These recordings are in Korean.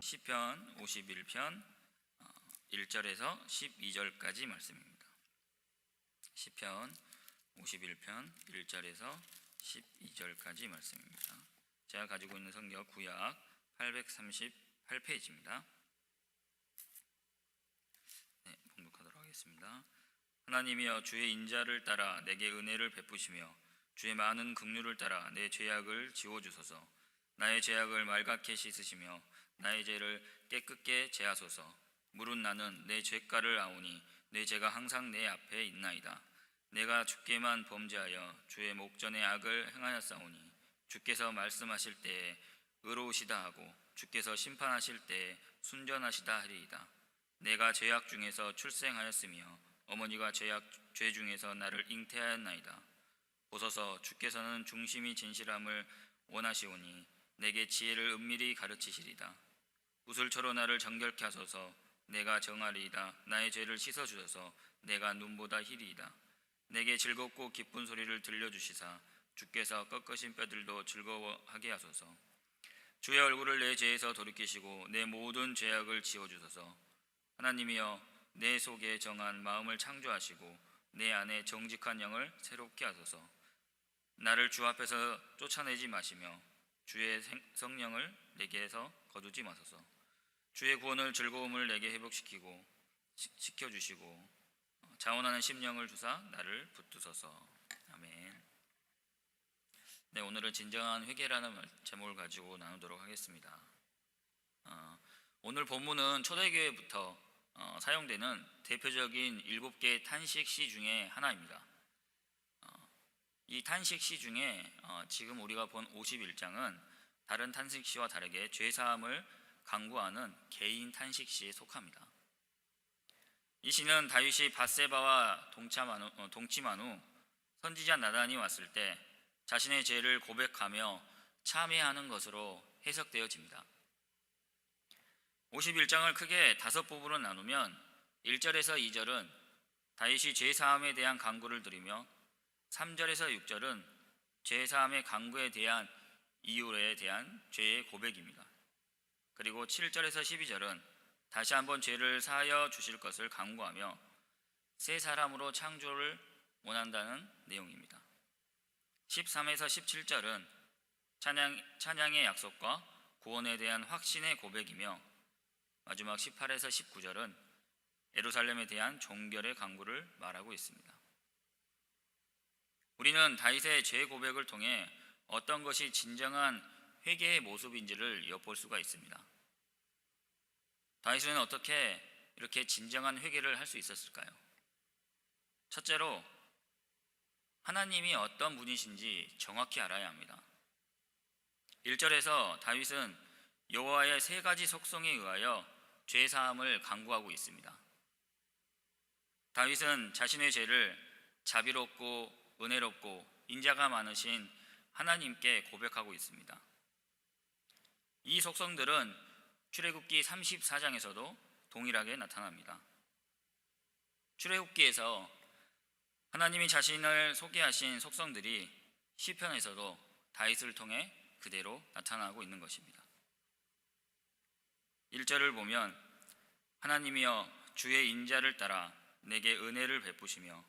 시편 51편 1절에서 12절까지 말씀입니다. 시편 51편 1절에서 12절까지 말씀입니다. 제가 가지고 있는 성경 구약 838페이지입니다. 봉독하도록 하겠습니다. 하나님이여, 주의 인자를 따라 내게 은혜를 베푸시며 주의 많은 긍휼을 따라 내 죄악을 지워주소서. 나의 죄악을 말갛게 씻으시며 나의 죄를 깨끗게 제하소서. 물은 나는 내 죄가를 아오니 내 죄가 항상 내 앞에 있나이다. 내가 주께만 범죄하여 주의 목전에 악을 행하였사오니 주께서 말씀하실 때에 의로우시다 하고 주께서 심판하실 때에 순전하시다 하리이다. 내가 죄악 중에서 출생하였으며 어머니가 죄 중에서 나를 잉태하였나이다. 보소서, 주께서는 중심이 진실함을 원하시오니 내게 지혜를 은밀히 가르치시리다. 구슬초로 나를 정결케 하소서. 내가 정하리이다. 나의 죄를 씻어주소서. 내가 눈보다 희리이다. 내게 즐겁고 기쁜 소리를 들려주시사 주께서 꺾으신 뼈들도 즐거워하게 하소서. 주의 얼굴을 내 죄에서 돌이키시고 내 모든 죄악을 지워주소서. 하나님이여, 내 속에 정한 마음을 창조하시고 내 안에 정직한 영을 새롭게 하소서. 나를 주 앞에서 쫓아내지 마시며 주의 성령을 내게서 거두지 마소서. 주의 구원을 즐거움을 내게 회복시키고 시켜주시고 자원하는 심령을 주사 나를 붙드소서. 아멘. 오늘은 진정한 회개라는 제목을 가지고 나누도록 하겠습니다. 오늘 본문은 초대교회부터 사용되는 대표적인 7개의 탄식시 중에 하나입니다. 이 탄식시 중에 지금 우리가 본 51장은 다른 탄식시와 다르게 죄사함을 강구하는 개인 탄식시에 속합니다. 이 시는 다윗이 밧세바와 동침한 후 선지자 나단이 왔을 때 자신의 죄를 고백하며 참회하는 것으로 해석되어집니다. 51장을 크게 5부분으로 나누면 1절에서 2절은 다윗이 죄사함에 대한 강구를 드리며 3절에서 6절은 죄사함의 강구에 대한 이유에 대한 죄의 고백입니다. 그리고 7절에서 12절은 다시 한번 죄를 사하여 주실 것을 강구하며 새 사람으로 창조를 원한다는 내용입니다. 13에서 17절은 찬양의 약속과 구원에 대한 확신의 고백이며 마지막 18에서 19절은 예루살렘에 대한 종결의 강구를 말하고 있습니다. 우리는 다윗의 죄 고백을 통해 어떤 것이 진정한 회개의 모습인지를 엿볼 수가 있습니다. 다윗은 어떻게 이렇게 진정한 회개를 할 수 있었을까요? 첫째로, 하나님이 어떤 분이신지 정확히 알아야 합니다. 1절에서 다윗은 여호와의 3가지 속성에 의하여 죄사함을 강구하고 있습니다. 다윗은 자신의 죄를 자비롭고 은혜롭고 인자가 많으신 하나님께 고백하고 있습니다. 이 속성들은 출애굽기 34장에서도 동일하게 나타납니다. 출애굽기에서 하나님이 자신을 소개하신 속성들이 시편에서도 다윗을 통해 그대로 나타나고 있는 것입니다. 1절을 보면 하나님이여, 주의 인자를 따라 내게 은혜를 베푸시며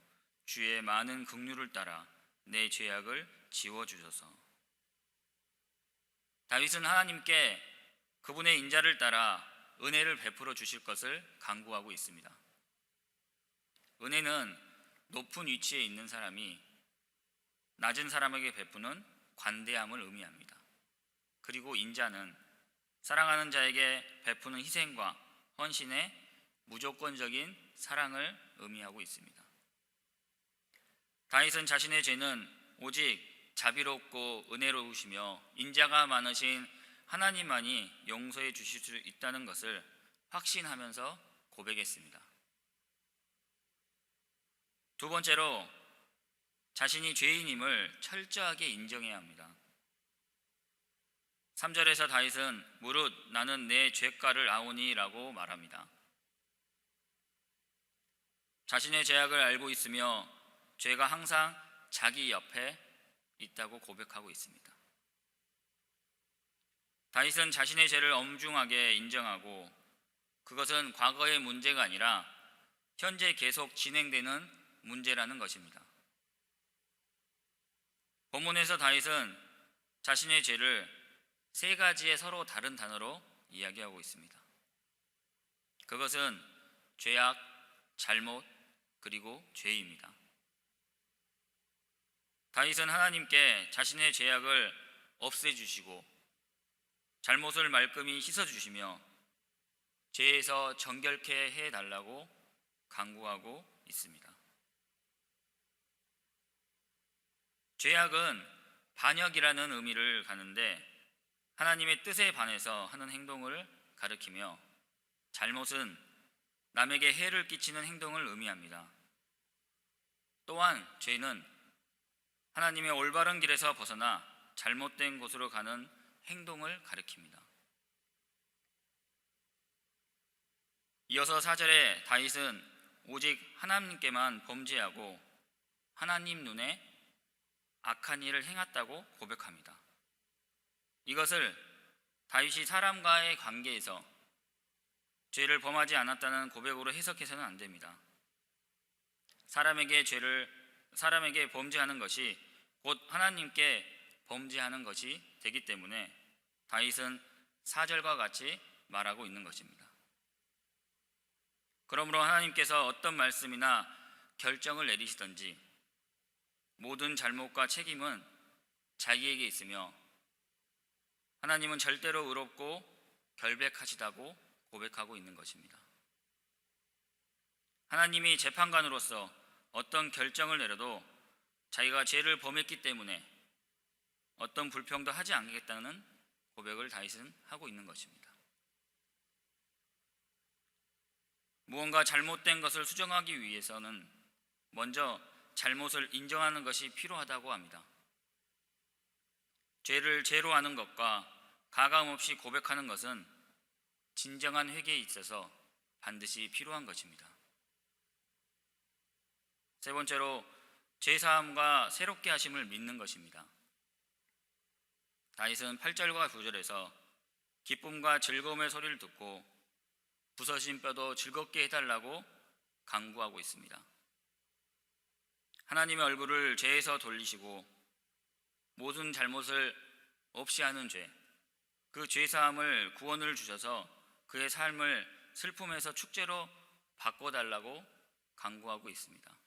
주의 많은 긍휼을 따라 내 죄악을 지워주소서. 다윗은 하나님께 그분의 인자를 따라 은혜를 베풀어 주실 것을 간구하고 있습니다. 은혜는 높은 위치에 있는 사람이 낮은 사람에게 베푸는 관대함을 의미합니다. 그리고 인자는 사랑하는 자에게 베푸는 희생과 헌신의 무조건적인 사랑을 의미하고 있습니다. 다윗은 자신의 죄는 오직 자비롭고 은혜로우시며 인자가 많으신 하나님만이 용서해 주실 수 있다는 것을 확신하면서 고백했습니다. 두 번째로, 자신이 죄인임을 철저하게 인정해야 합니다. 3절에서 다윗은 무릇 나는 내 죄가를 아오니 라고 말합니다. 자신의 죄악을 알고 있으며 죄가 항상 자기 옆에 있다고 고백하고 있습니다. 다윗은 자신의 죄를 엄중하게 인정하고 그것은 과거의 문제가 아니라 현재 계속 진행되는 문제라는 것입니다. 본문에서 다윗은 자신의 죄를 세 가지의 서로 다른 단어로 이야기하고 있습니다. 그것은 죄악, 잘못, 그리고 죄입니다. 다윗은 하나님께 자신의 죄악을 없애주시고 잘못을 말끔히 씻어주시며 죄에서 정결케 해달라고 간구하고 있습니다. 죄악은 반역이라는 의미를 가는데 하나님의 뜻에 반해서 하는 행동을 가리키며 잘못은 남에게 해를 끼치는 행동을 의미합니다. 또한 죄는 하나님의 올바른 길에서 벗어나 잘못된 곳으로 가는 행동을 가리킵니다. 이어서 4절에 다윗은 오직 하나님께만 범죄하고 하나님 눈에 악한 일을 행했다고 고백합니다. 이것을 다윗이 사람과의 관계에서 죄를 범하지 않았다는 고백으로 해석해서는 안 됩니다. 사람에게 범죄하는 것이 곧 하나님께 범죄하는 것이 되기 때문에 다윗은 4절과 같이 말하고 있는 것입니다. 그러므로 하나님께서 어떤 말씀이나 결정을 내리시든지 모든 잘못과 책임은 자기에게 있으며 하나님은 절대로 의롭고 결백하시다고 고백하고 있는 것입니다. 하나님이 재판관으로서 어떤 결정을 내려도 자기가 죄를 범했기 때문에 어떤 불평도 하지 않겠다는 고백을 다윗은 하고 있는 것입니다. 무언가 잘못된 것을 수정하기 위해서는 먼저 잘못을 인정하는 것이 필요하다고 합니다. 죄를 죄로 하는 것과 가감없이 고백하는 것은 진정한 회개에 있어서 반드시 필요한 것입니다. 세 번째로 죄사함과 새롭게 하심을 믿는 것입니다. 다윗은 8절과 9절에서 기쁨과 즐거움의 소리를 듣고 부서진 뼈도 즐겁게 해달라고 간구하고 있습니다. 하나님의 얼굴을 죄에서 돌리시고 모든 잘못을 없이 하는 죄, 그 죄사함을 구원을 주셔서 그의 삶을 슬픔에서 축제로 바꿔달라고 간구하고 있습니다.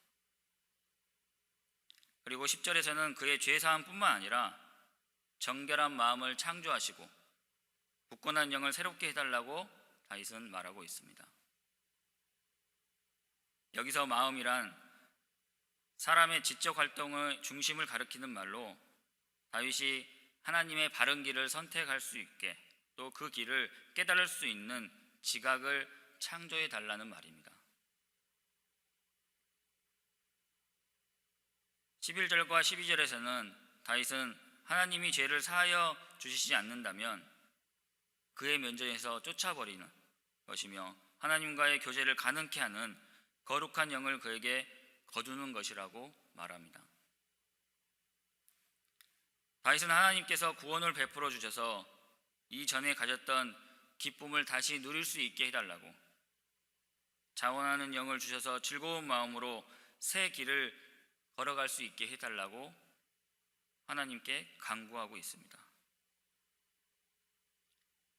그리고 10절에서는 그의 죄사함뿐만 아니라 정결한 마음을 창조하시고 굳건한 영을 새롭게 해달라고 다윗은 말하고 있습니다. 여기서 마음이란 사람의 지적 활동의 중심을 가리키는 말로 다윗이 하나님의 바른 길을 선택할 수 있게 또 그 길을 깨달을 수 있는 지각을 창조해 달라는 말입니다. 11절과 12절에서는 다윗은 하나님이 죄를 사하여 주시지 않는다면 그의 면전에서 쫓아버리는 것이며 하나님과의 교제를 가능케 하는 거룩한 영을 그에게 거두는 것이라고 말합니다. 다윗은 하나님께서 구원을 베풀어 주셔서 이전에 가졌던 기쁨을 다시 누릴 수 있게 해달라고, 자원하는 영을 주셔서 즐거운 마음으로 새 길을 걸어갈 수 있게 해달라고 하나님께 간구하고 있습니다.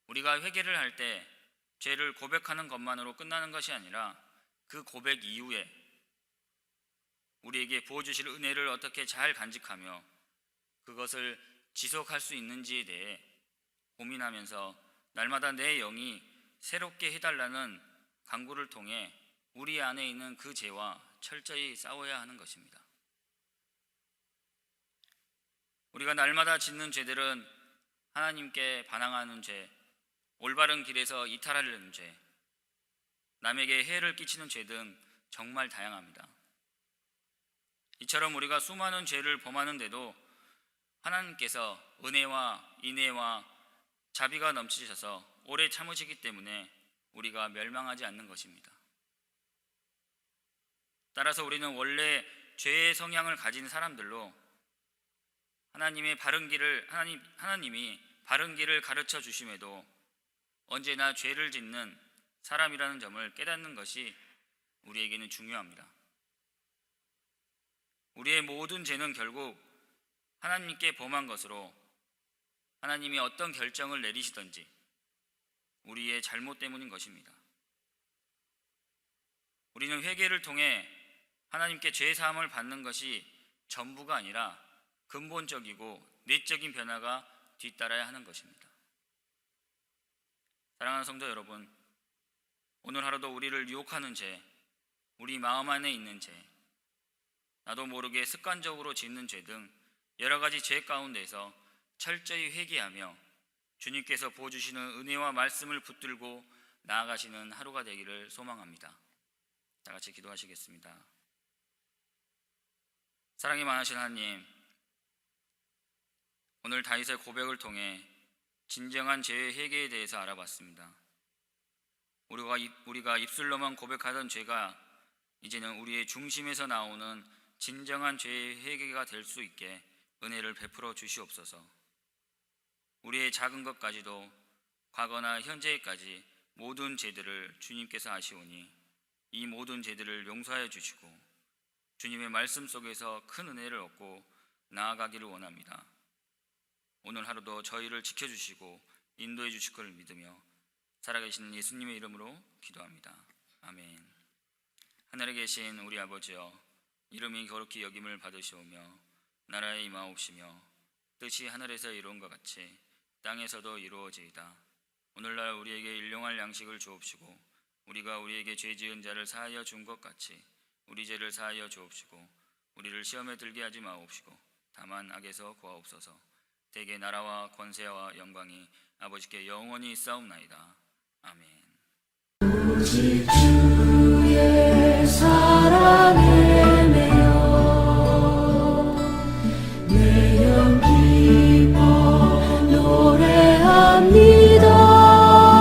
우리가 회개를 할 때 죄를 고백하는 것만으로 끝나는 것이 아니라 그 고백 이후에 우리에게 부어주실 은혜를 어떻게 잘 간직하며 그것을 지속할 수 있는지에 대해 고민하면서 날마다 내 영이 새롭게 해달라는 간구를 통해 우리 안에 있는 그 죄와 철저히 싸워야 하는 것입니다. 우리가 날마다 짓는 죄들은 하나님께 반항하는 죄, 올바른 길에서 이탈하려는 죄, 남에게 해를 끼치는 죄 등 정말 다양합니다. 이처럼 우리가 수많은 죄를 범하는데도 하나님께서 은혜와 인애와 자비가 넘치셔서 오래 참으시기 때문에 우리가 멸망하지 않는 것입니다. 따라서 우리는 원래 죄의 성향을 가진 사람들로 하나님이 바른 길을 가르쳐 주심에도 언제나 죄를 짓는 사람이라는 점을 깨닫는 것이 우리에게는 중요합니다. 우리의 모든 죄는 결국 하나님께 범한 것으로 하나님이 어떤 결정을 내리시든지 우리의 잘못 때문인 것입니다. 우리는 회개를 통해 하나님께 죄 사함을 받는 것이 전부가 아니라 근본적이고 내적인 변화가 뒤따라야 하는 것입니다. 사랑하는 성도 여러분, 오늘 하루도 우리를 유혹하는 죄, 우리 마음 안에 있는 죄, 나도 모르게 습관적으로 짓는 죄 등 여러 가지 죄 가운데서 철저히 회개하며 주님께서 부어주시는 은혜와 말씀을 붙들고 나아가시는 하루가 되기를 소망합니다. 다 같이 기도하시겠습니다. 사랑이 많으신 하나님, 오늘 다윗의 고백을 통해 진정한 죄의 회개에 대해서 알아봤습니다. 우리가 입술로만 고백하던 죄가 이제는 우리의 중심에서 나오는 진정한 죄의 회개가 될 수 있게 은혜를 베풀어 주시옵소서. 우리의 작은 것까지도 과거나 현재까지 모든 죄들을 주님께서 아시오니 이 모든 죄들을 용서하여 주시고 주님의 말씀 속에서 큰 은혜를 얻고 나아가기를 원합니다. 오늘 하루도 저희를 지켜주시고 인도해 주실 것을 믿으며 살아계신 예수님의 이름으로 기도합니다. 아멘. 하늘에 계신 우리 아버지여, 이름이 거룩히 여김을 받으시오며 나라에 임하옵시며 뜻이 하늘에서 이루은 것 같이 땅에서도 이루어지이다. 오늘날 우리에게 일용할 양식을 주옵시고 우리가 우리에게 죄 지은 자를 사하여 준 것 같이 우리 죄를 사하여 주옵시고 우리를 시험에 들게 하지 마옵시고 다만 악에서 구하옵소서. 대개 나라와 권세와 영광이 아버지께 영원히 있사옵나이다. 아멘. 오직 주의 사랑에 매여 내 영 기뻐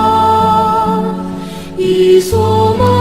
노래합니다. 이 소망